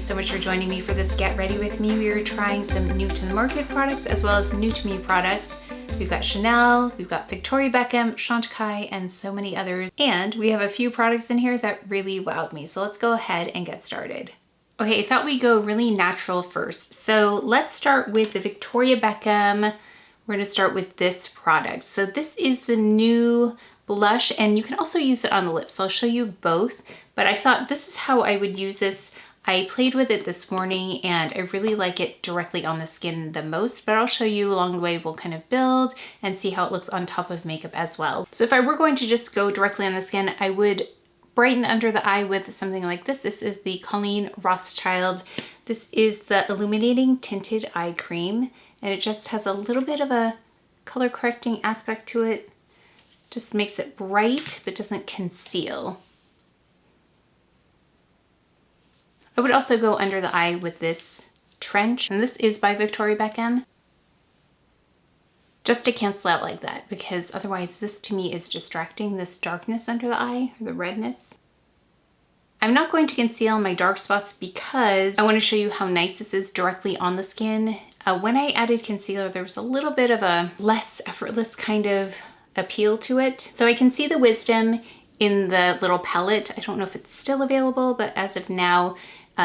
so much for joining me for this Get Ready With Me. We are trying some new to the market products as well as new to me products. We've got Chanel, we've got Victoria Beckham, Chantecaille, and so many others. And we have a few products in here that really wowed me. So let's go ahead and get started. Okay, I thought we'd go really natural first. So let's start with the Victoria Beckham. We're gonna start with this product. So this is the new blush, and you can also use it on the lips. So I'll show you both, but I thought this is how I would use this. I played with it this morning and I really like it directly on the skin the most, but I'll show you along the way. We'll kind of build and see how it looks on top of makeup as well. So if I were going to just go directly on the skin, I would brighten under the eye with something like this. This is the Colleen Rothschild. This is the Illuminating Tinted Eye Cream, and it just has a little bit of a color correcting aspect to it. Just makes it bright, but doesn't conceal. I would also go under the eye with this Trench, and this is by Victoria Beckham. Just to cancel out like that, because otherwise this to me is distracting, this darkness under the eye, or the redness. I'm not going to conceal my dark spots because I want to show you how nice this is directly on the skin. When I added concealer, there was a little bit of a less effortless kind of appeal to it. So I can see the Wisdom in the little palette. I don't know if it's still available, but as of now,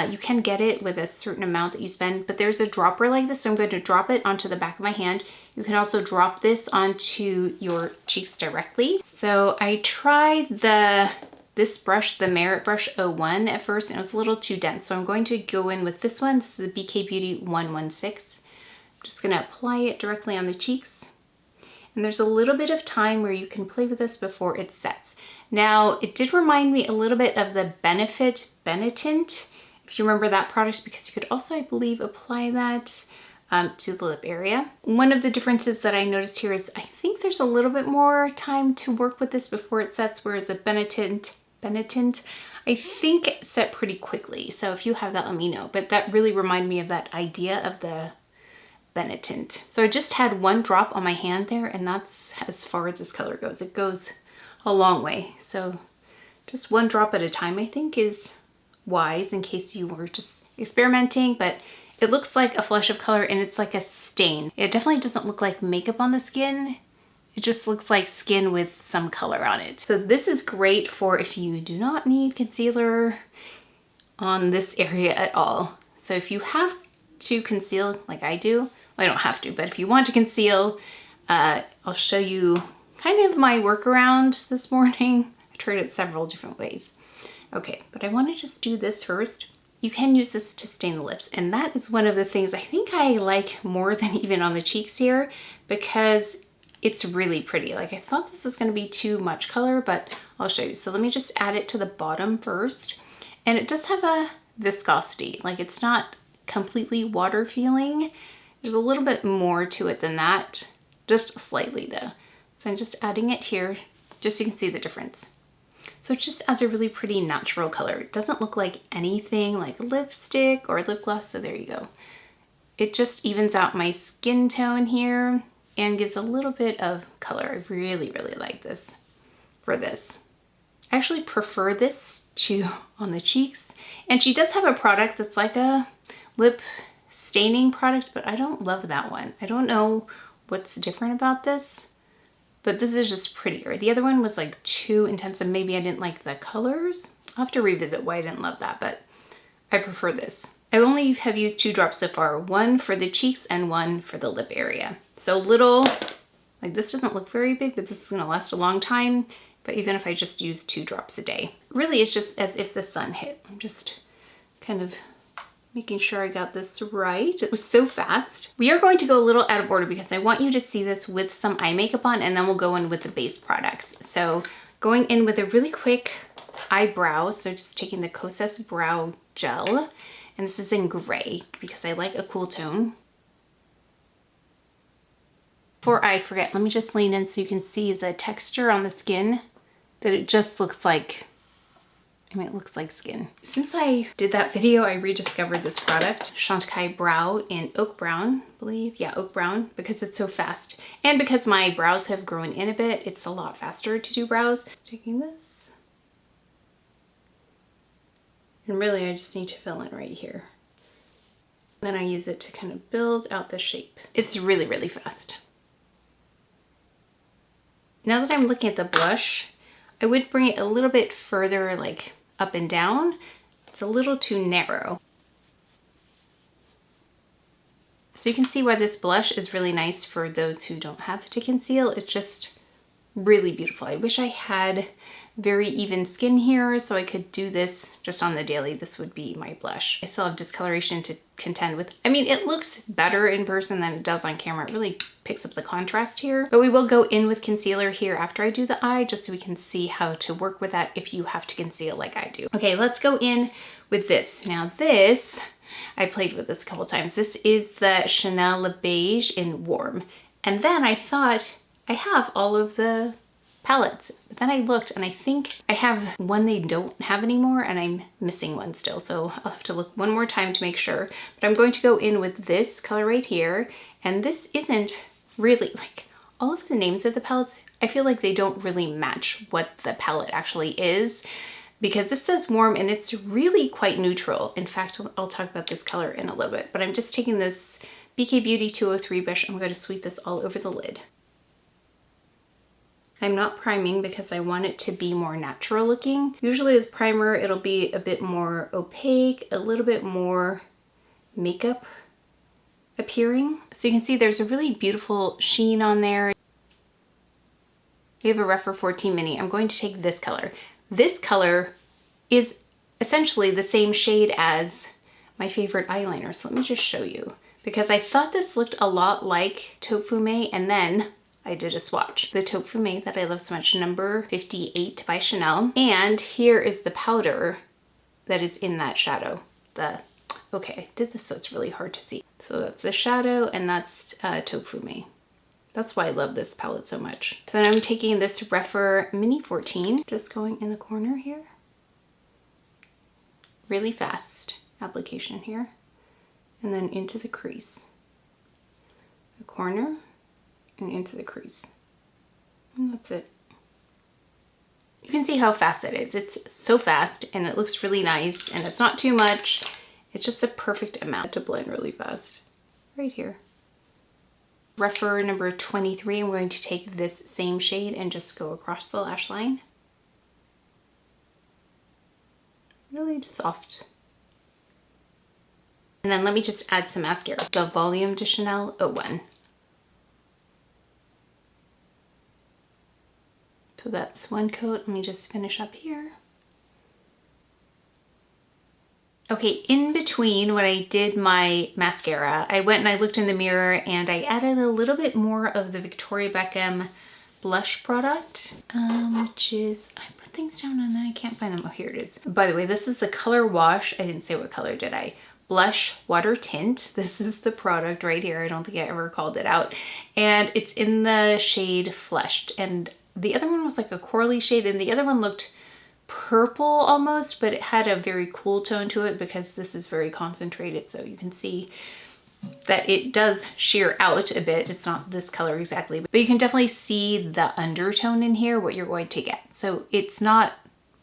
you can get it with a certain amount that you spend, but there's a dropper like this. So I'm going to drop it onto the back of my hand. You can also drop this onto your cheeks directly. So I tried this brush, the Merit Brush 01 at first, and it was a little too dense. So I'm going to go in with this one. This is the BK Beauty 116. I'm just gonna apply it directly on the cheeks. And there's a little bit of time where you can play with this before it sets. Now, it did remind me a little bit of the Benefit Benetint, if you remember that product, because you could also, I believe, apply that to the lip area. One of the differences that I noticed here is I think there's a little bit more time to work with this before it sets, whereas the Benetint, I think it set pretty quickly. So if you have that, let me know. But that really reminded me of that idea of the Benetint. So I just had one drop on my hand there, and that's as far as this color goes. It goes a long way. So just one drop at a time, I think, is wise in case you were just experimenting, but it looks like a flush of color and it's like a stain. It definitely doesn't look like makeup on the skin. It just looks like skin with some color on it. So this is great for if you do not need concealer on this area at all. So if you have to conceal like I do, well, I don't have to, but if you want to conceal, I'll show you kind of my workaround this morning. I tried it several different ways. Okay, but I want to just do this first. You can use this to stain the lips, and that is one of the things I think I like more than even on the cheeks here, because it's really pretty. Like, I thought this was going to be too much color, but I'll show you. So let me just add it to the bottom first, and it does have a viscosity. Like, it's not completely water feeling. There's a little bit more to it than that, just slightly though. So I'm just adding it here just so you can see the difference. So it just adds a really pretty natural color. It doesn't look like anything like lipstick or lip gloss, so there you go. It just evens out my skin tone here and gives a little bit of color. I really, really like this for this. I actually prefer this to on the cheeks. And she does have a product that's like a lip staining product, but I don't love that one. I don't know what's different about this, but this is just prettier. The other one was like too intense and maybe I didn't like the colors. I'll have to revisit why I didn't love that, but I prefer this. I only have used 2 drops so far, one for the cheeks and one for the lip area. So little, like this doesn't look very big, but this is gonna last a long time. But even if I just use 2 drops a day, really it's just as if the sun hit. I'm just kind of making sure I got this right. It was so fast. We are going to go a little out of order because I want you to see this with some eye makeup on, and then we'll go in with the base products. So going in with a really quick eyebrow. So just taking the Kosas Brow Gel, and this is in gray because I like a cool tone. Before I forget, let me just lean in so you can see the texture on the skin, that it just looks like, I mean, it looks like skin. Since I did that video, I rediscovered this product, Chantecaille Brow in Oak Brown, I believe. Yeah, Oak Brown, because it's so fast. And because my brows have grown in a bit, it's a lot faster to do brows. Just taking this. It And really I just need to fill in right here. Then I use it to kind of build out the shape. It's really, really fast. Now that I'm looking at the blush, I would bring it a little bit further, like up and down. It's a little too narrow. So you can see why this blush is really nice for those who don't have to conceal. It's just really beautiful. I wish I had very even skin here so I could do this just on the daily. This would be my blush. I still have discoloration to contend with. I mean, it looks better in person than it does on camera. It really picks up the contrast here, but we will go in with concealer here after I do the eye, just so we can see how to work with that if you have to conceal like I do. Okay, let's go in with this. Now this, I played with this a couple times. This is the Chanel Le Beige in Warm. And then I thought I have all of the palettes, but then I looked and I think I have one they don't have anymore and I'm missing one still. So I'll have to look one more time to make sure, but I'm going to go in with this color right here. And this isn't really, like, all of the names of the palettes, I feel like they don't really match what the palette actually is, because this says Warm and it's really quite neutral. In fact, I'll talk about this color in a little bit, but I'm just taking this BK Beauty 203 brush. I'm going to sweep this all over the lid. I'm not priming because I want it to be more natural looking. Usually with primer, it'll be a bit more opaque, a little bit more makeup appearing. So you can see there's a really beautiful sheen on there. We have a Rephr 14 Mini. I'm going to take this color. This color is essentially the same shade as my favorite eyeliner. So let me just show you, because I thought this looked a lot like Taupe Fume, and then I did a swatch. The Taupe Fume that I love so much, number 58 by Chanel. And here is the powder that is in that shadow. Okay, I did this so it's really hard to see. So that's the shadow and that's Taupe Fume. That's why I love this palette so much. So now I'm taking this Rephr Mini 14, just going in the corner here. Really fast application here. And then into the crease. The corner. And into the crease. And that's it. You can see how fast it is. It's so fast and it looks really nice and it's not too much. It's just a perfect amount to blend really fast. Right here. Rephr number 23, I'm going to take this same shade and just go across the lash line. Really soft. And then let me just add some mascara. The Volume de Chanel 01. So that's one coat. Let me just finish up here. Okay, in between when I did my mascara, I went and I looked in the mirror and I added a little bit more of the Victoria Beckham blush product, which is, I put things down and then I can't find them. Oh, here it is. By the way, this is the Color Wash. I didn't say what color, did I? Blush Water Tint. This is the product right here. I don't think I ever called it out. And it's in the shade Flushed. And the other one was like a corally shade and the other one looked purple almost, but it had a very cool tone to it because this is very concentrated. So you can see that it does sheer out a bit. It's not this color exactly, but you can definitely see the undertone in here, what you're going to get. So it's not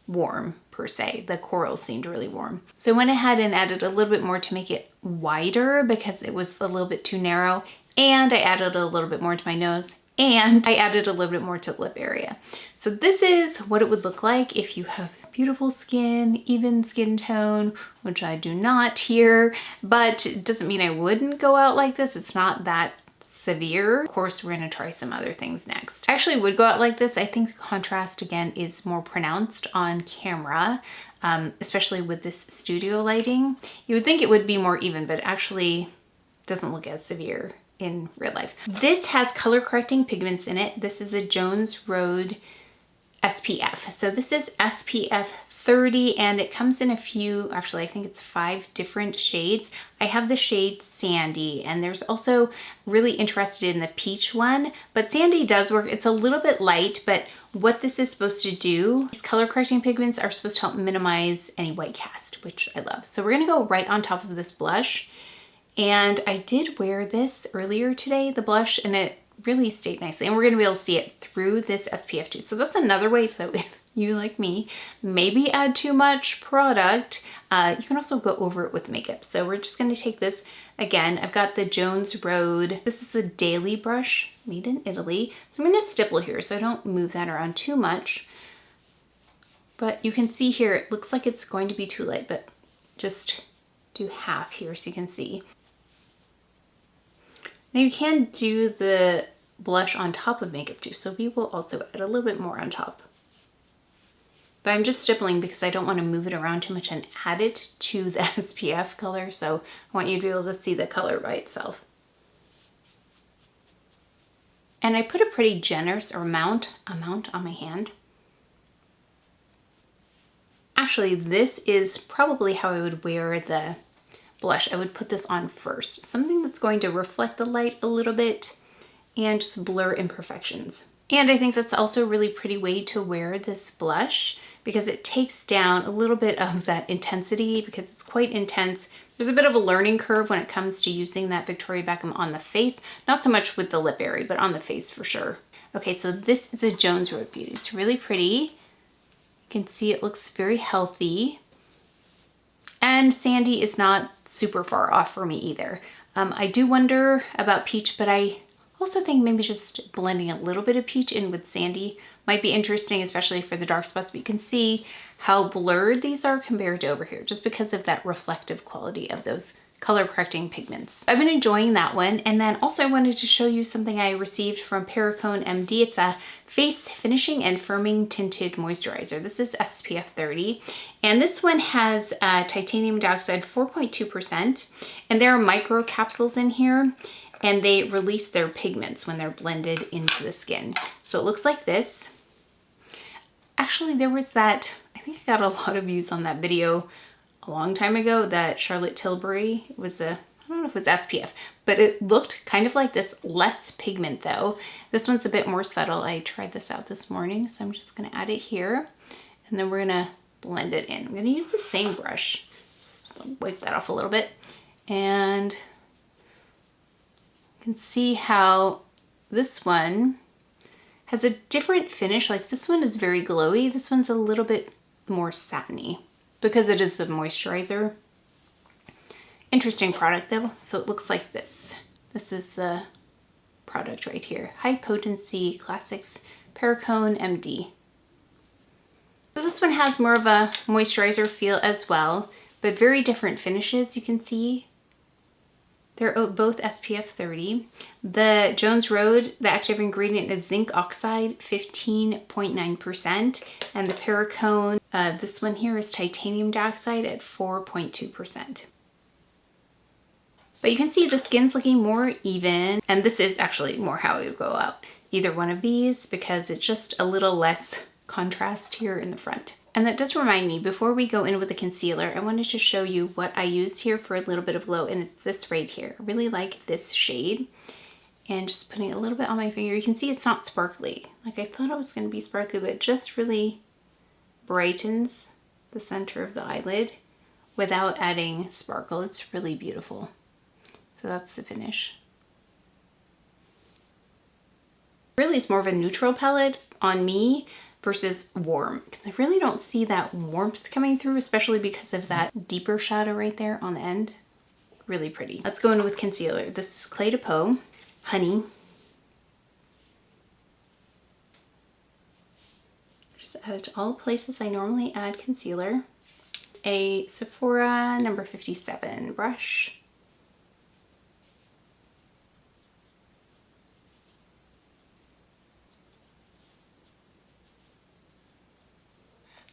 warm per se. The coral seemed really warm. So I went ahead and added a little bit more to make it wider because it was a little bit too narrow. And I added a little bit more to my nose. And I added a little bit more to the lip area. So this is what it would look like if you have beautiful skin, even skin tone, which I do not here, but it doesn't mean I wouldn't go out like this. It's not that severe. Of course, we're gonna try some other things next. I actually would go out like this. I think the contrast again is more pronounced on camera, especially with this studio lighting. You would think it would be more even, but it actually doesn't look as severe in real life. This has color correcting pigments in it. This is a Jones Road SPF. So this is SPF 30 and it comes in a few, actually I think it's 5 different shades. I have the shade Sandy and there's also really interested in the peach one, but Sandy does work. It's a little bit light, but what this is supposed to do, these color correcting pigments are supposed to help minimize any white cast, which I love. So we're gonna go right on top of this blush. And I did wear this earlier today, the blush, and it really stayed nicely. And we're gonna be able to see it through this SPF too. So that's another way that you like me, maybe add too much product, you can also go over it with makeup. So we're just going to take this again. I've got the Jones Road. This is the Daily Brush, made in Italy. So I'm going to stipple here so I don't move that around too much. But you can see here, it looks like it's going to be too light, but just do half here so you can see. Now you can do the blush on top of makeup too, so we will also add a little bit more on top. But I'm just stippling because I don't want to move it around too much and add it to the SPF color, so I want you to be able to see the color by itself. And I put a pretty generous amount on my hand. Actually, this is probably how I would wear the blush. I would put this on first. Something that's going to reflect the light a little bit and just blur imperfections. And I think that's also a really pretty way to wear this blush because it takes down a little bit of that intensity because it's quite intense. There's a bit of a learning curve when it comes to using that Victoria Beckham on the face. Not so much with the lip area, but on the face for sure. Okay, so this is a Jones Road Beauty. It's really pretty. You can see it looks very healthy. And Sandy is not super far off for me either. I do wonder about peach, but I also think maybe just blending a little bit of peach in with Sandy might be interesting, especially for the dark spots, but you can see how blurred these are compared to over here, just because of that reflective quality of those color correcting pigments. I've been enjoying that one. And then also I wanted to show you something I received from Perfume MD. It's a face finishing and firming tinted moisturizer. This is SPF 30. And this one has titanium dioxide 4.2%. And there are micro capsules in here and they release their pigments when they're blended into the skin. So it looks like this. Actually, there was that, I think I got a lot of views on that video a long time ago, that Charlotte Tilbury, it was a, I don't know if it was SPF, but it looked kind of like this, less pigment though. This one's a bit more subtle. I tried this out this morning, so I'm just gonna add it here and then we're gonna blend it in. I'm gonna use the same brush, just wipe that off a little bit. And you can see how this one has a different finish. Like this one is very glowy. This one's a little bit more satiny, because it is a moisturizer. Interesting product though. So it looks like this. This is the product right here. High Potency Classics Perfume MD. So this one has more of a moisturizer feel as well, but very different finishes. You can see they're both SPF 30. The Jones Road, the active ingredient is zinc oxide, 15.9%. And the Perfume, this one here is titanium dioxide at 4.2%. But you can see the skin's looking more even. And this is actually more how it would go out. Either one of these, because it's just a little less contrast here in the front. And that does remind me, before we go in with the concealer, I wanted to show you what I used here for a little bit of glow, and it's this right here. I really like this shade. And just putting a little bit on my finger, you can see it's not sparkly. Like I thought it was going to be sparkly, but it just really brightens the center of the eyelid without adding sparkle. It's really beautiful. So that's the finish. Really, it's more of a neutral palette on me versus warm, because I really don't see that warmth coming through, especially because of that deeper shadow right there on the end. Really pretty. Let's go in with concealer. This is Clé de Peau Honey. Just add it to all the places I normally add concealer. A Sephora number 57 brush.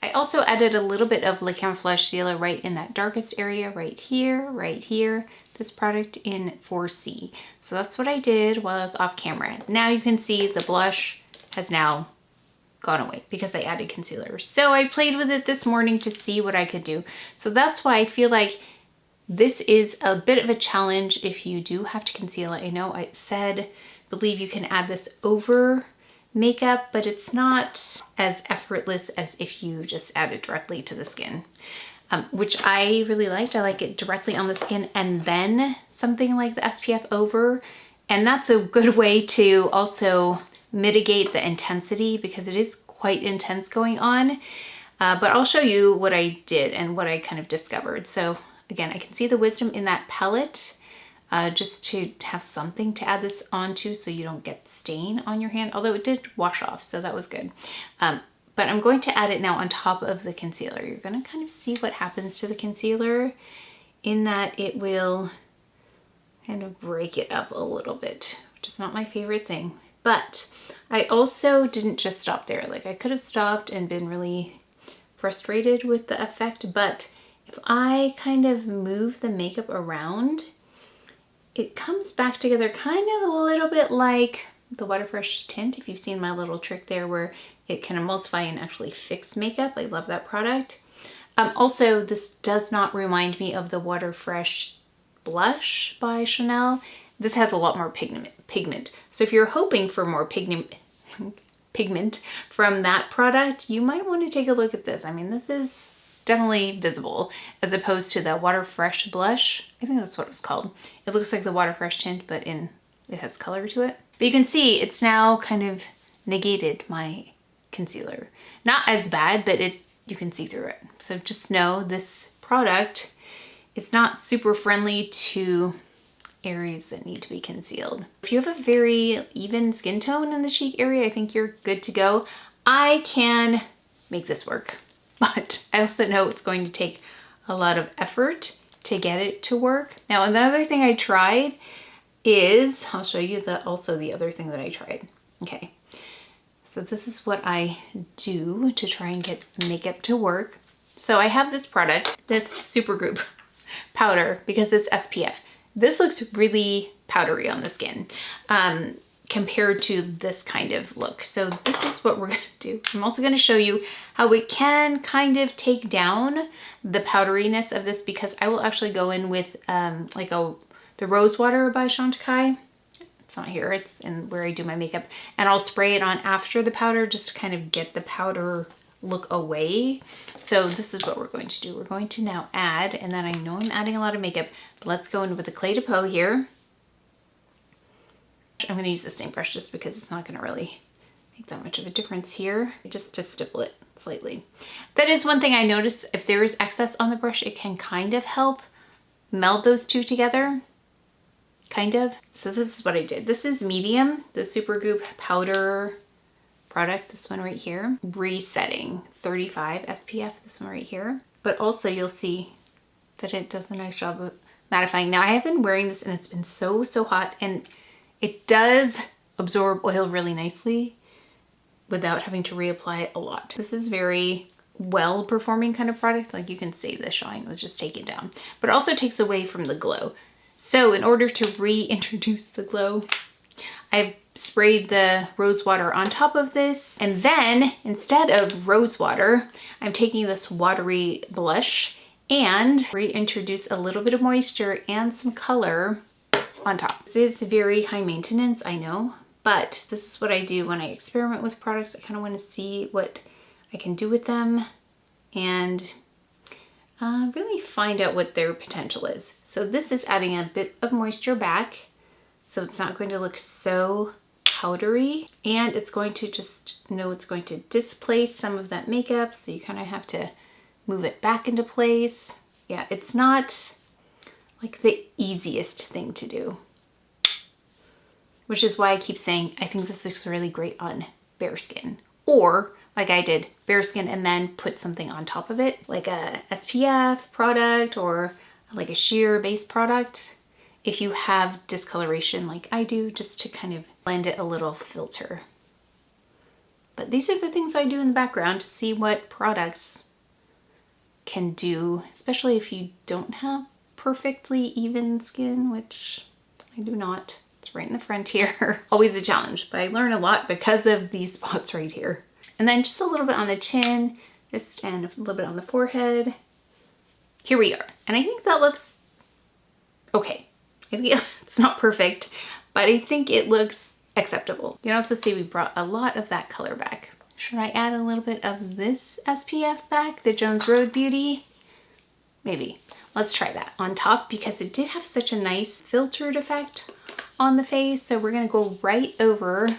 I also added a little bit of Le Camouflage Sealer right in that darkest area, right here, this product in 4C. So that's what I did while I was off camera. Now you can see the blush has now gone away because I added concealer. So I played with it this morning to see what I could do. So that's why I feel like this is a bit of a challenge if you do have to conceal it. I know I said, believe you can add this over makeup, but it's not as effortless as if you just add it directly to the skin, which I really liked. I like it directly on the skin and then something like the SPF over. And that's a good way to also mitigate the intensity because it is quite intense going on. But I'll show you what I did and what I kind of discovered. So again, I can see the wisdom in that palette, just to have something to add this onto so you don't get stain on your hand, although it did wash off, so that was good. But I'm going to add it now on top of the concealer. You're gonna kind of see what happens to the concealer in that it will kind of break it up a little bit, which is not my favorite thing. But I also didn't just stop there. Like, I could have stopped and been really frustrated with the effect, but if I kind of move the makeup around, it comes back together kind of a little bit like the Water Fresh tint. If you've seen my little trick there where it can emulsify and actually fix makeup. I love that product. Also, this does not remind me of the Water Fresh blush by Chanel. This has a lot more pigment. So if you're hoping for more pigment from that product, you might want to take a look at this. I mean, this is definitely visible as opposed to the Water Fresh blush. I think that's what it was called. It looks like the Water Fresh tint, but it has color to it. But you can see it's now kind of negated my concealer. Not as bad, but you can see through it. So just know this product is not super friendly to areas that need to be concealed. If you have a very even skin tone in the cheek area, I think you're good to go. I can make this work, but I also know it's going to take a lot of effort to get it to work. Now, another thing I tried is, I'll show you also the other thing that I tried. Okay, so this is what I do to try and get makeup to work. So I have this product, this Supergroup powder, because it's SPF. This looks really powdery on the skin compared to this kind of look. So this is what we're gonna do. I'm also gonna show you how we can kind of take down the powderiness of this, because I will actually go in with the Rose Water by Chantecaille. It's not here, it's in where I do my makeup. And I'll spray it on after the powder just to kind of get the powder look away. So this is what we're going to do. We're going to now add, and then I know I'm adding a lot of makeup, but let's go in with the Clé de Peau here. I'm going to use the same brush just because it's not going to really make that much of a difference here, just to stipple it slightly. That is one thing I noticed. If there is excess on the brush, it can kind of help meld those two together. Kind of. So this is what I did. This is medium, the Supergroup powder product, this one right here. Resetting, 35 SPF, this one right here. But also you'll see that it does a nice job of mattifying. Now I have been wearing this and it's been so hot, and it does absorb oil really nicely without having to reapply it a lot. This is very well performing kind of product. Like, you can see the shine was just taken down, but it also takes away from the glow. So in order to reintroduce the glow, I've sprayed the rose water on top of this, and then instead of rose water, I'm taking this watery blush and reintroduce a little bit of moisture and some color on top. This is very high maintenance, I know, but this is what I do when I experiment with products. I kind of want to see what I can do with them and really find out what their potential is. So this is adding a bit of moisture back, so it's not going to look so powdery, and it's going to just it's going to displace some of that makeup, so you kind of have to move it back into place. Yeah, it's not like the easiest thing to do, which is why I keep saying I think this looks really great on bare skin, or like I did, bare skin and then put something on top of it, like a SPF product or like a sheer base product, if you have discoloration like I do, just to kind of blend it a little filter. But these are the things I do in the background to see what products can do, especially if you don't have perfectly even skin, which I do not. It's right in the front here. Always a challenge, but I learn a lot because of these spots right here. And then just a little bit on the chin, and a little bit on the forehead. Here we are. And I think that looks okay. I think it's not perfect, but I think it looks acceptable. You can also see we brought a lot of that color back. Should I add a little bit of this SPF back, the Jones Road Beauty? Maybe. Let's try that on top, because it did have such a nice filtered effect on the face. So we're gonna go right over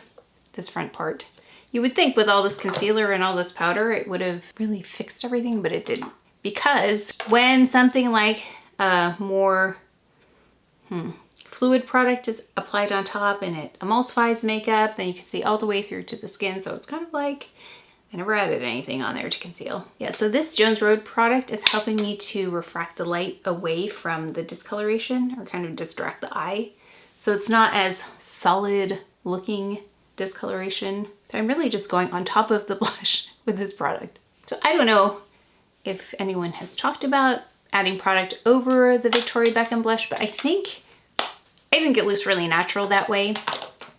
this front part You would think with all this concealer and all this powder, it would have really fixed everything, but it didn't. Because when something like a more fluid product is applied on top and it emulsifies makeup, then you can see all the way through to the skin. So it's kind of like I never added anything on there to conceal. Yeah, so this Jones Road product is helping me to refract the light away from the discoloration or kind of distract the eye. So it's not as solid looking discoloration. So I'm really just going on top of the blush with this product. So I don't know if anyone has talked about adding product over the Victoria Beckham blush, but I think it looks really natural that way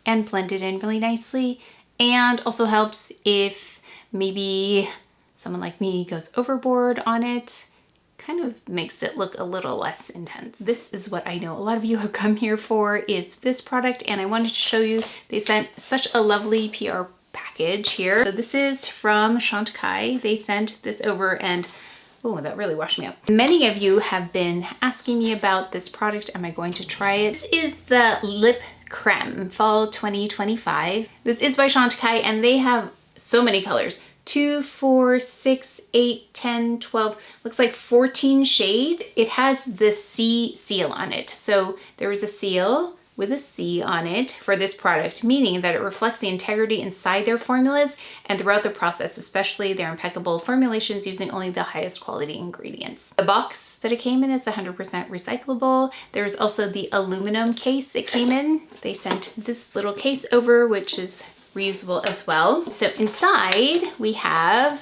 and blended in really nicely, and also helps if maybe someone like me goes overboard on it. Kind of makes it look a little less intense. This is what I know a lot of you have come here for, is this product, and I wanted to show you. They sent such a lovely PR package here. So this is from Chantecaille. They sent this over, and oh, that really washed me up. Many of you have been asking me about this product. Am I going to try it? This is the Lip Crème Fall 2025. This is by Chantecaille, and they have so many colors. 2, 4, 6, 8, 10, 12, looks like 14 shades. It has the C seal on it. So there is a seal with a C on it for this product, meaning that it reflects the integrity inside their formulas and throughout the process, especially their impeccable formulations using only the highest quality ingredients. The box that it came in is 100% recyclable. There's also the aluminum case it came in. They sent this little case over, which is reusable as well. So inside we have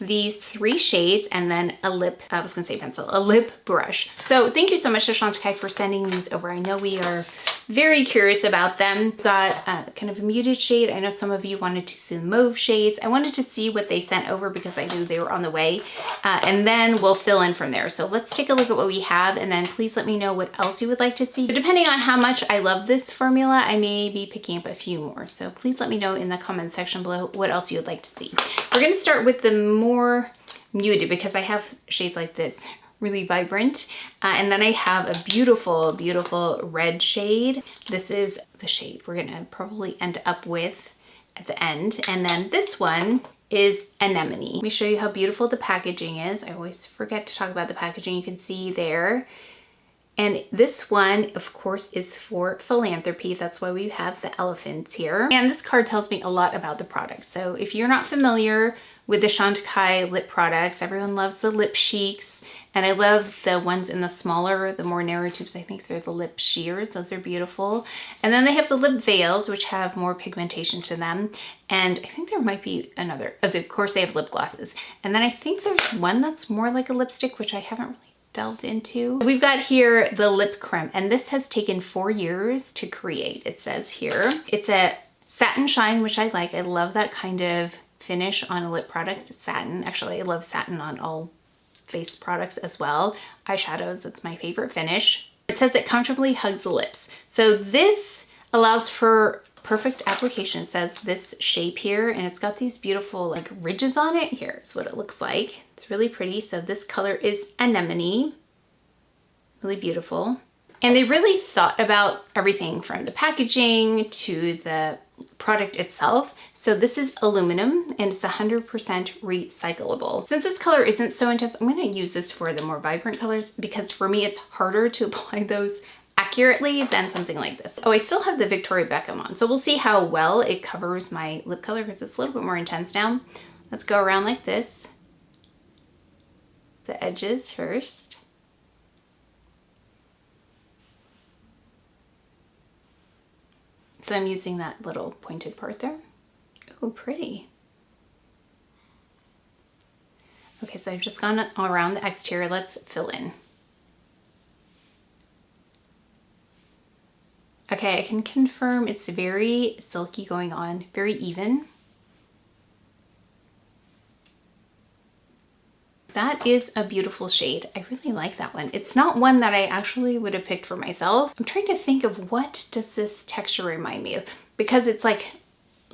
these 3 shades and then a lip, I was gonna say pencil, a lip brush. So thank you so much to Chantecaille for sending these over. I know we are very curious about them. Got kind of a muted shade. I know some of you wanted to see the mauve shades. I wanted to see what they sent over because I knew they were on the way, and then we'll fill in from there. So let's take a look at what we have, and then please let me know what else you would like to see. But depending on how much I love this formula, I may be picking up a few more. So please let me know in the comment section below what else you would like to see. We're gonna start with the more muted because I have shades like this, really vibrant, and then I have a beautiful, beautiful red shade. This is the shade we're gonna probably end up with at the end. And then this one is Anemone. Let me show you how beautiful the packaging is. I always forget to talk about the packaging. You can see there. And this one, of course, is for philanthropy. That's why we have the elephants here. And this card tells me a lot about the product. So if you're not familiar with the Chantecaille lip products, everyone loves the lip cheeks. And I love the ones in the smaller, the more narrow tubes. I think they're the lip sheers. Those are beautiful. And then they have the lip veils, which have more pigmentation to them. And I think there might be another. Of course, they have lip glosses. And then I think there's one that's more like a lipstick, which I haven't really delved into. We've got here the lip creme, and this has taken 4 years to create, it says here. It's a satin shine, which I like. I love that kind of finish on a lip product. Satin. Actually, I love satin on all face products as well. Eyeshadows, it's my favorite finish. It says it comfortably hugs the lips. So this allows for perfect application. It says this shape here, and it's got these beautiful like ridges on it. Here's what it looks like. It's really pretty. So this color is Anemone. Really beautiful. And they really thought about everything from the packaging to the product itself. So this is aluminum, and it's 100% recyclable. Since this color isn't so intense, I'm going to use this for the more vibrant colors because for me it's harder to apply those accurately than something like this. Oh, I still have the Victoria Beckham on, so we'll see how well it covers my lip color because it's a little bit more intense now. Let's go around like this. The edges first. So I'm using that little pointed part there. Oh, pretty. Okay, so I've just gone around the exterior. Let's fill in. Okay, I can confirm it's very silky going on, very even. That is a beautiful shade. I really like that one. It's not one that I actually would have picked for myself. I'm trying to think of what does this texture remind me of, because it's like,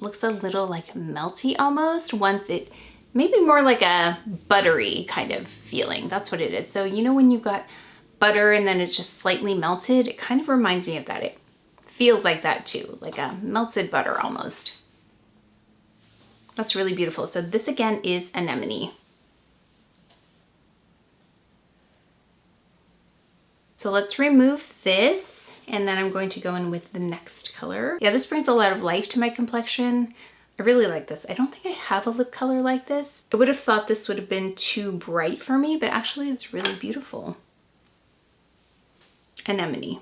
looks a little like melty almost once it, maybe more like a buttery kind of feeling. That's what it is. So you know when you've got butter and then it's just slightly melted, it kind of reminds me of that. It feels like that too, like a melted butter almost. That's really beautiful. So this again is Anemone. So let's remove this, and then I'm going to go in with the next color. Yeah, this brings a lot of life to my complexion. I really like this. I don't think I have a lip color like this. I would have thought this would have been too bright for me, but actually it's really beautiful. Anemone.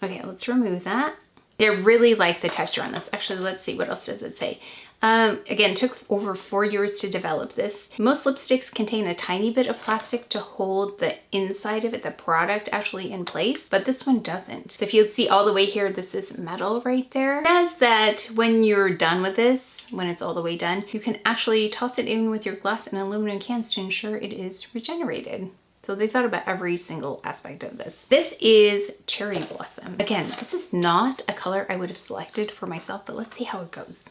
Okay, let's remove that. I really like the texture on this. Actually, let's see, what else does it say? Again, took over 4 years to develop this. Most lipsticks contain a tiny bit of plastic to hold the inside of it, the product actually in place, but this one doesn't. So if you see all the way here, this is metal right there. It says that when you're done with this, when it's all the way done, you can actually toss it in with your glass and aluminum cans to ensure it is regenerated. So they thought about every single aspect of this. This is Cherry Blossom. Again, this is not a color I would have selected for myself, but let's see how it goes.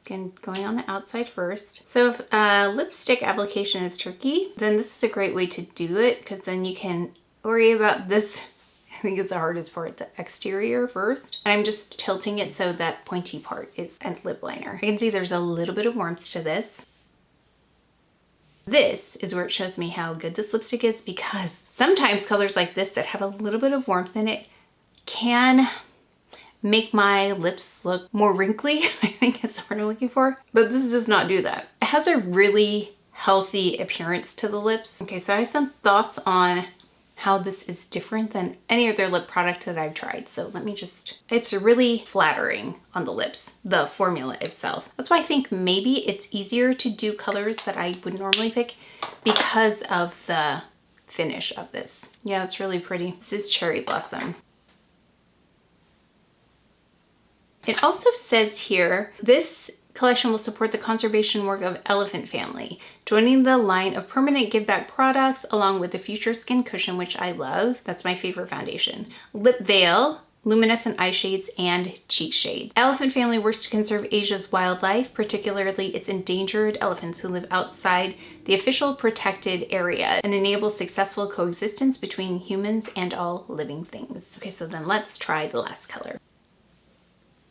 Again, going on the outside first. So if lipstick application is tricky, then this is a great way to do it, because then you can worry about this. I think it's the hardest part, the exterior first. And I'm just tilting it so that pointy part is a lip liner. I can see there's a little bit of warmth to this. This is where it shows me how good this lipstick is, because sometimes colors like this that have a little bit of warmth in it can make my lips look more wrinkly, I think is what I'm looking for. But this does not do that. It has a really healthy appearance to the lips. Okay, so I have some thoughts on how this is different than any other lip product that I've tried. So let me just, it's really flattering on the lips, the formula itself. That's why I think maybe it's easier to do colors that I would normally pick because of the finish of this. Yeah, it's really pretty. This is Cherry Blossom. It also says here, this collection will support the conservation work of Elephant Family, joining the line of permanent give back products along with the Future Skin Cushion, which I love. That's my favorite foundation. Lip Veil, luminescent eye shades, and cheek shade. Elephant Family works to conserve Asia's wildlife, particularly its endangered elephants who live outside the official protected area, and enable successful coexistence between humans and all living things. Okay, so then let's try the last color.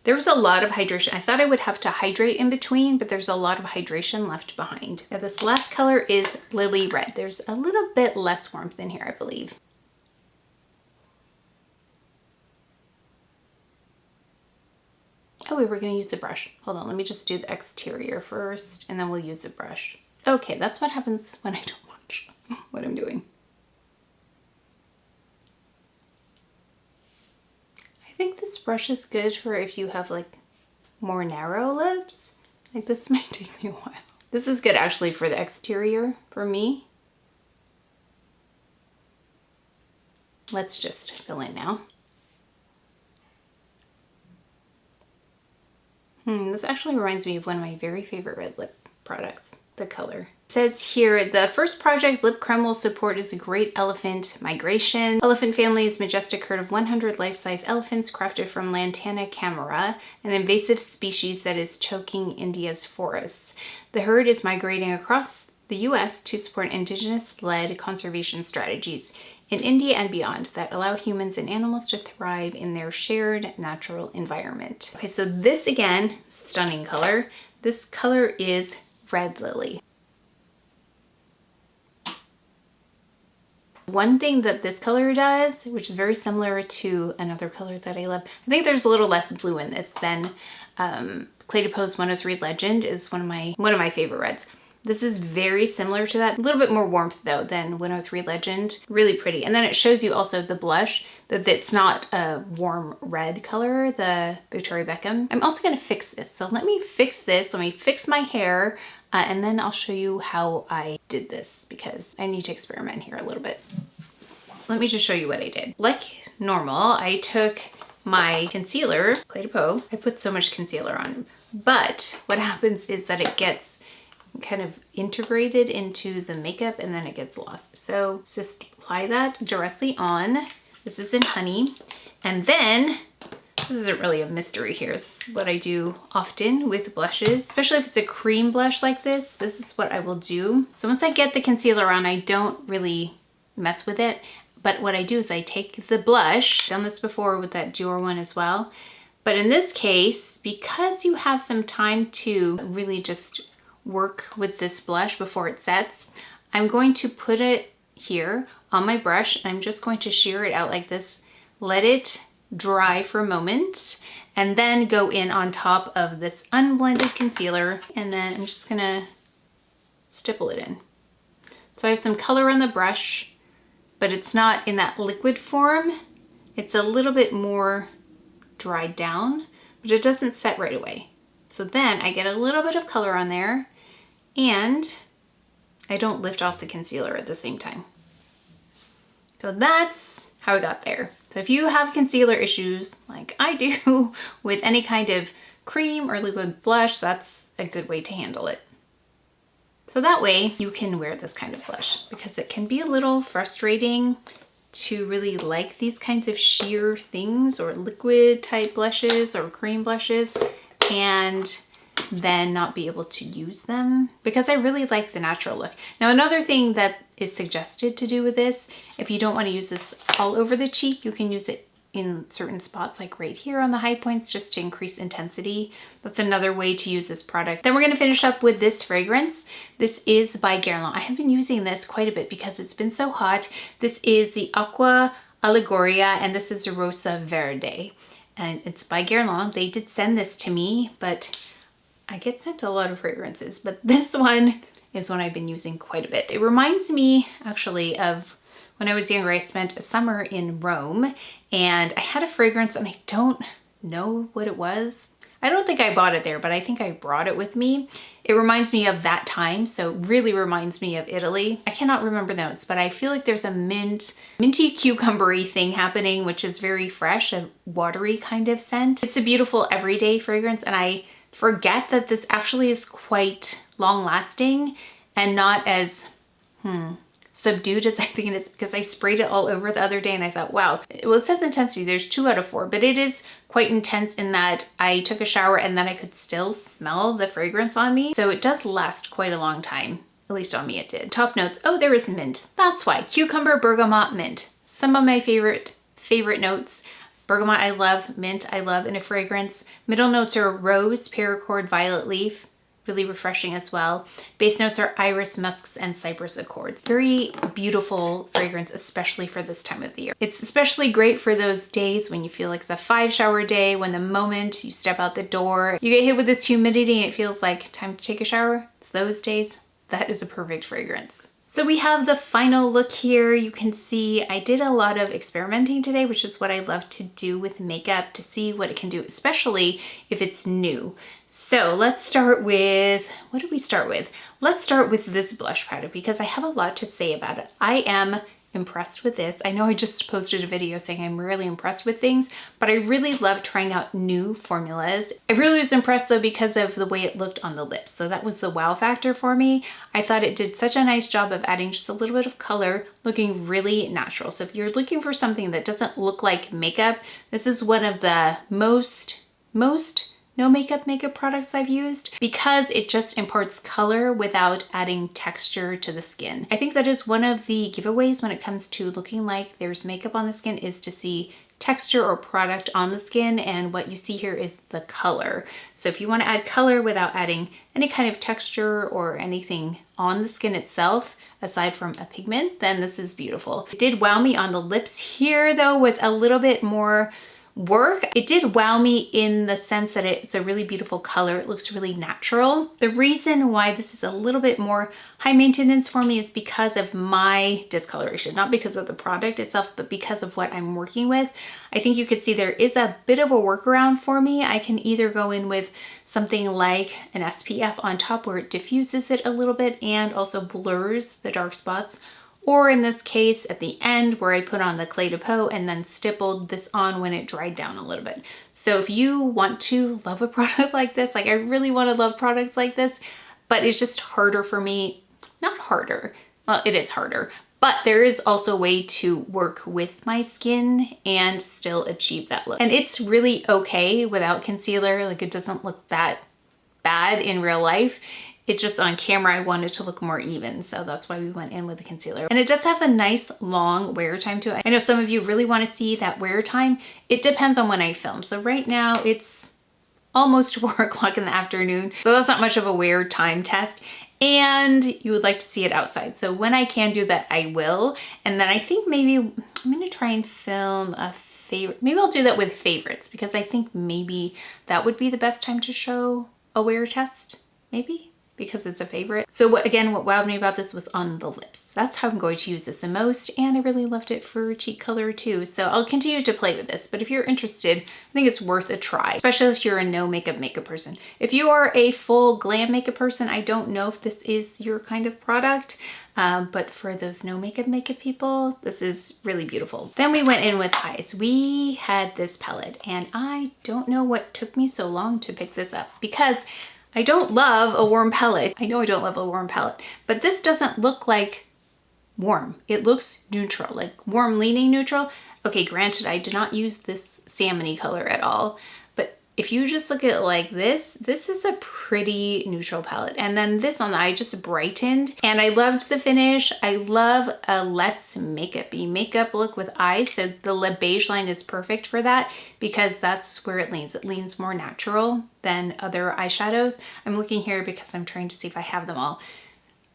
There was a lot of hydration. I thought I would have to hydrate in between, but there's a lot of hydration left behind. Now this last color is Lily Red. There's a little bit less warmth in here, I believe. Oh, we were gonna use a brush. Hold on, let me just do the exterior first, and then we'll use a brush. Okay, that's what happens when I don't watch what I'm doing. I think this brush is good for if you have like more narrow lips. Like this might take me a while. This is good actually for the exterior for me. Let's just fill in now. This actually reminds me of one of my very favorite red lip products, the color. It says here, the first project lip crème will support is a great elephant migration. Elephant Family's majestic herd of 100 life-size elephants crafted from Lantana camara, an invasive species that is choking India's forests. The herd is migrating across the US to support indigenous-led conservation strategies in India and beyond that allow humans and animals to thrive in their shared natural environment. Okay, so this again, stunning color. This color is Red Lily. One thing that this color does, which is very similar to another color that I love, I think there's a little less blue in this than Clé de Peau's 103 Legend is one of my favorite reds. This is very similar to that. A little bit more warmth though than 103 Legend. Really pretty. And then it shows you also the blush, that it's not a warm red color, the Victoria Beckham. I'm also gonna fix this. So let me fix this. Let me fix my hair. And then I'll show you how I did this because I need to experiment here a little bit. Let me just show you what I did. Like normal, I took my concealer, Clé de Peau. I put so much concealer on, but what happens is that it gets kind of integrated into the makeup and then it gets lost. So just apply that directly on. This is in Honey. And then this isn't really a mystery here. It's what I do often with blushes, especially if it's a cream blush like this. This is what I will do. So once I get the concealer on, I don't really mess with it. But what I do is I take the blush, done this before with that Dior one as well, but But in this case, because you have some time to really just work with this blush before it sets, I'm going to put it here on my brush and I'm just going to shear it out like this, let it dry for a moment, and then go in on top of this unblended concealer, and then I'm just gonna stipple it in. So I have some color on the brush, but it's not in that liquid form. It's a little bit more dried down, but it doesn't set right away. So then I get a little bit of color on there and I don't lift off the concealer at the same time. So that's how I got there. So if you have concealer issues like I do with any kind of cream or liquid blush, that's a good way to handle it. So that way you can wear this kind of blush, because it can be a little frustrating to really like these kinds of sheer things or liquid type blushes or cream blushes and then not be able to use them, because I really like the natural look. Now, another thing that is suggested to do with this, if you don't want to use this all over the cheek, you can use it in certain spots like right here on the high points just to increase intensity. That's another way to use this product. Then we're going to finish up with this fragrance. This is by Guerlain. I have been using this quite a bit because it's been so hot. This is the Aqua Allegoria and this is Rosa Verde. And it's by Guerlain. They did send this to me, but I get sent a lot of fragrances, but this one is one I've been using quite a bit. It reminds me actually of when I was younger. I spent a summer in Rome and I had a fragrance and I don't know what it was. I don't think I bought it there, but I think I brought it with me. It reminds me of that time, so it really reminds me of Italy. I cannot remember the notes, but I feel like there's a minty cucumbery thing happening, which is very fresh, a watery kind of scent. It's a beautiful everyday fragrance, and I forget that this actually is quite long lasting and not as subdued as I think it is, because I sprayed it all over the other day and I thought, wow. Well, it says intensity, there's 2 out of 4, but it is quite intense in that I took a shower and then I could still smell the fragrance on me. So it does last quite a long time. At least on me it did. Top notes, oh, there is mint. That's why. Cucumber, bergamot, mint. Some of my favorite notes. Bergamot, I love. Mint, I love in a fragrance. Middle notes are rose, paracord, violet leaf. Really refreshing as well. Base notes are iris, musks, and cypress accords. Very beautiful fragrance, especially for this time of the year. It's especially great for those days when you feel like it's a 5-shower day, when the moment you step out the door, you get hit with this humidity and it feels like time to take a shower. It's those days. That is a perfect fragrance. So we have the final look here. You can see I did a lot of experimenting today, which is what I love to do with makeup, to see what it can do, especially if it's new. So let's start with, what did we start with? Let's start with this blush powder because I have a lot to say about it. I am impressed with this. I know I just posted a video saying I'm really impressed with things, but I really love trying out new formulas. I really was impressed though because of the way it looked on the lips. So that was the wow factor for me. I thought it did such a nice job of adding just a little bit of color, looking really natural. So if you're looking for something that doesn't look like makeup, this is one of the most no makeup products I've used because it just imparts color without adding texture to the skin. I think that is one of the giveaways when it comes to looking like there's makeup on the skin, is to see texture or product on the skin, and what you see here is the color. So if you want to add color without adding any kind of texture or anything on the skin itself, aside from a pigment, then this is beautiful. It did wow me on the lips here though, was a little bit more work. It did wow me in the sense that it's a really beautiful color. It looks really natural. The reason why this is a little bit more high maintenance for me is because of my discoloration, not because of the product itself, but because of what I'm working with. I think you could see there is a bit of a workaround for me. I can either go in with something like an SPF on top where it diffuses it a little bit and also blurs the dark spots, or in this case at the end where I put on the Clé de Peau and then stippled this on when it dried down a little bit. So if you want to love a product like this, like I really want to love products like this, but it's just harder for me, not harder, well, it is harder, but there is also a way to work with my skin and still achieve that look. And it's really okay without concealer. Like it doesn't look that bad in real life. It's just on camera, I wanted to look more even. So that's why we went in with the concealer. And it does have a nice long wear time to it. I know some of you really want to see that wear time. It depends on when I film. So right now it's almost 4 o'clock in the afternoon. So that's not much of a wear time test. And you would like to see it outside. So when I can do that, I will. And then I think maybe I'm going to try and film a favorite. Maybe I'll do that with favorites because I think maybe that would be the best time to show a wear test, maybe. Because it's a favorite. So again, what wowed me about this was on the lips. That's how I'm going to use this the most, and I really loved it for cheek color too. So I'll continue to play with this, but if you're interested, I think it's worth a try, especially if you're a no makeup person. If you are a full glam makeup person, I don't know if this is your kind of product, but for those no makeup people, this is really beautiful. Then we went in with eyes. We had this palette, and I don't know what took me so long to pick this up because I don't love a warm palette. I know I don't love a warm palette, but this doesn't look like warm. It looks neutral, like warm leaning neutral. Okay, granted, I did not use this salmony color at all, but if you just look at it like this is a pretty neutral palette. And then this on the eye just brightened, and I loved the finish. I love a less makeup-y makeup look with eyes. So the Le Beige line is perfect for that because that's where it leans. It leans more natural than other eyeshadows. I'm looking here because I'm trying to see if I have them all.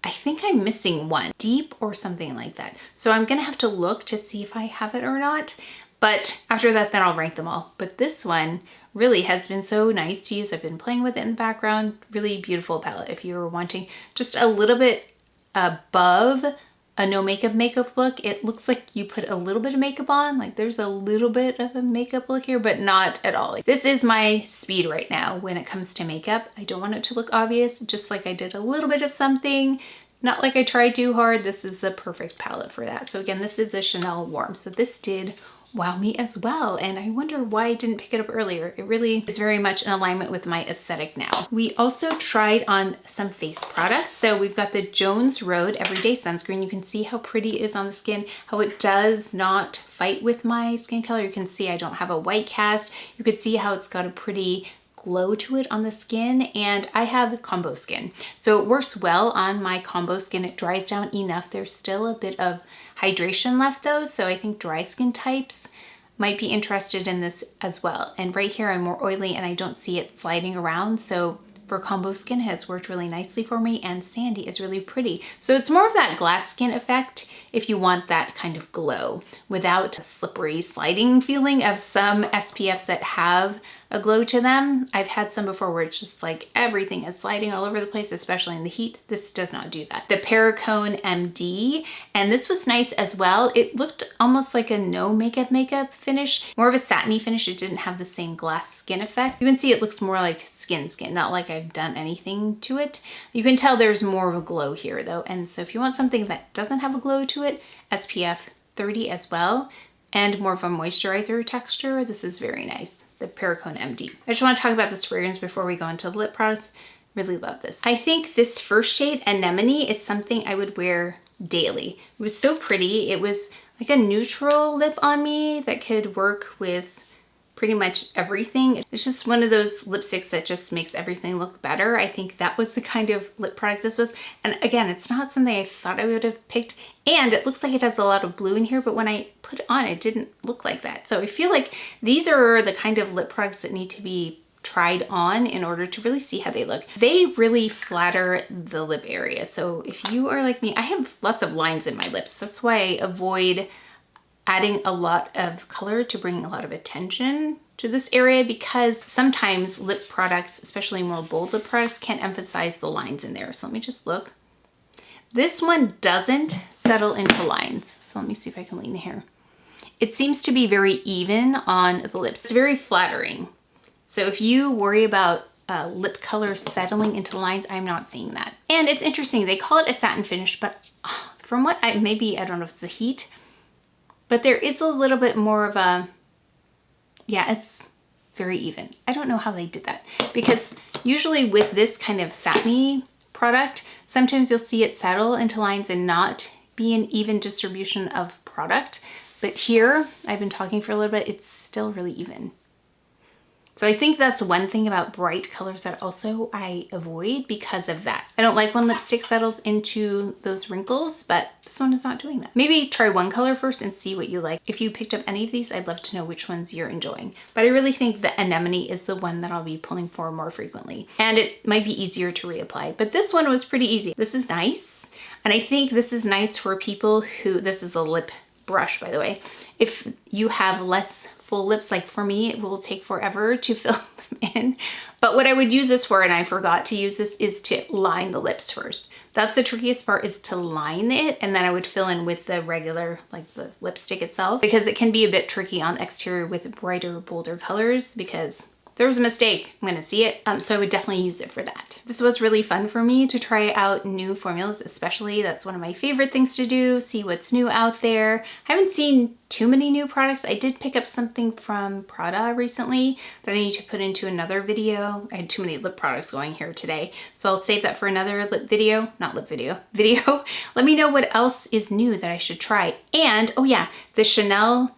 I think I'm missing one, deep or something like that. So I'm gonna have to look to see if I have it or not. But after that, then I'll rank them all. But this one really has been so nice to use. I've been playing with it in the background. Really beautiful palette. If you were wanting just a little bit above a no makeup look, it looks like you put a little bit of makeup on. Like there's a little bit of a makeup look here, but not at all. This is my speed right now when it comes to makeup. I don't want it to look obvious, just like I did a little bit of something. Not like I tried too hard. This is the perfect palette for that. So again, this is the Chanel Warm. So this did wow me as well. And I wonder why I didn't pick it up earlier. It really is very much in alignment with my aesthetic now. We also tried on some face products. So we've got the Jones Road Everyday Sunscreen. You can see how pretty it is on the skin, how it does not fight with my skin color. You can see I don't have a white cast. You could see how it's got a pretty glow to it on the skin, and I have combo skin. So it works well on my combo skin. It dries down enough. There's still a bit of hydration left though, so I think dry skin types might be interested in this as well. And right here I'm more oily and I don't see it sliding around, so for combo skin it has worked really nicely for me, and Sandy is really pretty. So it's more of that glass skin effect if you want that kind of glow without a slippery sliding feeling of some SPFs that have a glow to them. I've had some before where it's just like everything is sliding all over the place, especially in the heat. This does not do that. The Perfume MD, and this was nice as well. It looked almost like a no makeup finish, more of a satiny finish. It didn't have the same glass skin effect. You can see it looks more like skin, not like I've done anything to it. You can tell there's more of a glow here though. And so if you want something that doesn't have a glow to it, SPF 30 as well, and more of a moisturizer texture, this is very nice. The Perfume MD. I just want to talk about this fragrance before we go into the lip products. Really love this. I think this first shade, Anemone, is something I would wear daily. It was so pretty. It was like a neutral lip on me that could work with pretty much everything. It's just one of those lipsticks that just makes everything look better. I think that was the kind of lip product this was. And again, it's not something I thought I would have picked. And it looks like it has a lot of blue in here, but when I put it on, it didn't look like that. So I feel like these are the kind of lip products that need to be tried on in order to really see how they look. They really flatter the lip area. So if you are like me, I have lots of lines in my lips. That's why I avoid adding a lot of color to bring a lot of attention to this area, because sometimes lip products, especially more bold lip products, can emphasize the lines in there. So let me just look. This one doesn't settle into lines. So let me see if I can lean here. It seems to be very even on the lips. It's very flattering. So if you worry about lip color settling into lines, I'm not seeing that. And it's interesting, they call it a satin finish, but from what I don't know if it's the heat, but there is a little bit more of a, yeah, it's very even. I don't know how they did that, because usually with this kind of satiny product, sometimes you'll see it settle into lines and not be an even distribution of product. But here, I've been talking for a little bit, it's still really even. So I think that's one thing about bright colors that also I avoid because of that. I don't like when lipstick settles into those wrinkles, but this one is not doing that. Maybe try one color first and see what you like. If you picked up any of these, I'd love to know which ones you're enjoying. But I really think the Anemone is the one that I'll be pulling for more frequently. And it might be easier to reapply, but this one was pretty easy. This is nice. And I think this is nice for people who, this is a lip brush, by the way. If you have less full lips, like for me, it will take forever to fill them in. But what I would use this for, and I forgot to use this, is to line the lips first. That's the trickiest part, is to line it, and then I would fill in with the regular, like the lipstick itself, because it can be a bit tricky on the exterior with brighter, bolder colors, because there was a mistake, I'm gonna see it. So I would definitely use it for that. This was really fun for me to try out new formulas, especially. That's one of my favorite things to do, see what's new out there. I haven't seen too many new products. I did pick up something from Prada recently that I need to put into another video. I had too many lip products going here today, so I'll save that for another video. Let me know what else is new that I should try. And, oh yeah, the Chanel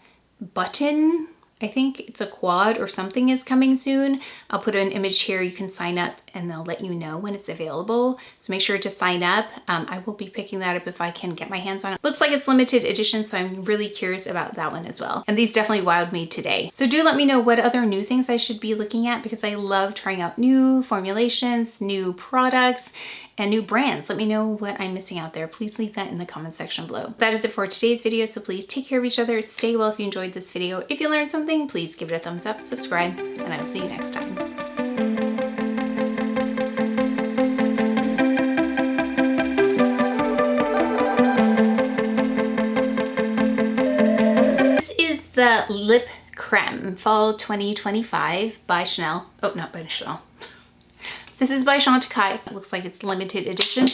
button, I think it's a quad or something, is coming soon. I'll put an image here. You can sign up and they'll let you know when it's available. So make sure to sign up. I will be picking that up if I can get my hands on it. Looks like it's limited edition, so I'm really curious about that one as well. And these definitely wowed me today. So do let me know what other new things I should be looking at, because I love trying out new formulations, new products, and new brands. Let me know what I'm missing out there. Please leave that in the comment section below. That is it for today's video, so please take care of each other. Stay well if you enjoyed this video. If you learned something, please give it a thumbs up, subscribe, and I will see you next time. This is the Lip Crème Fall 2025 by Chanel. Oh, not by Chanel. This is by Chantecaille. It looks like it's limited edition.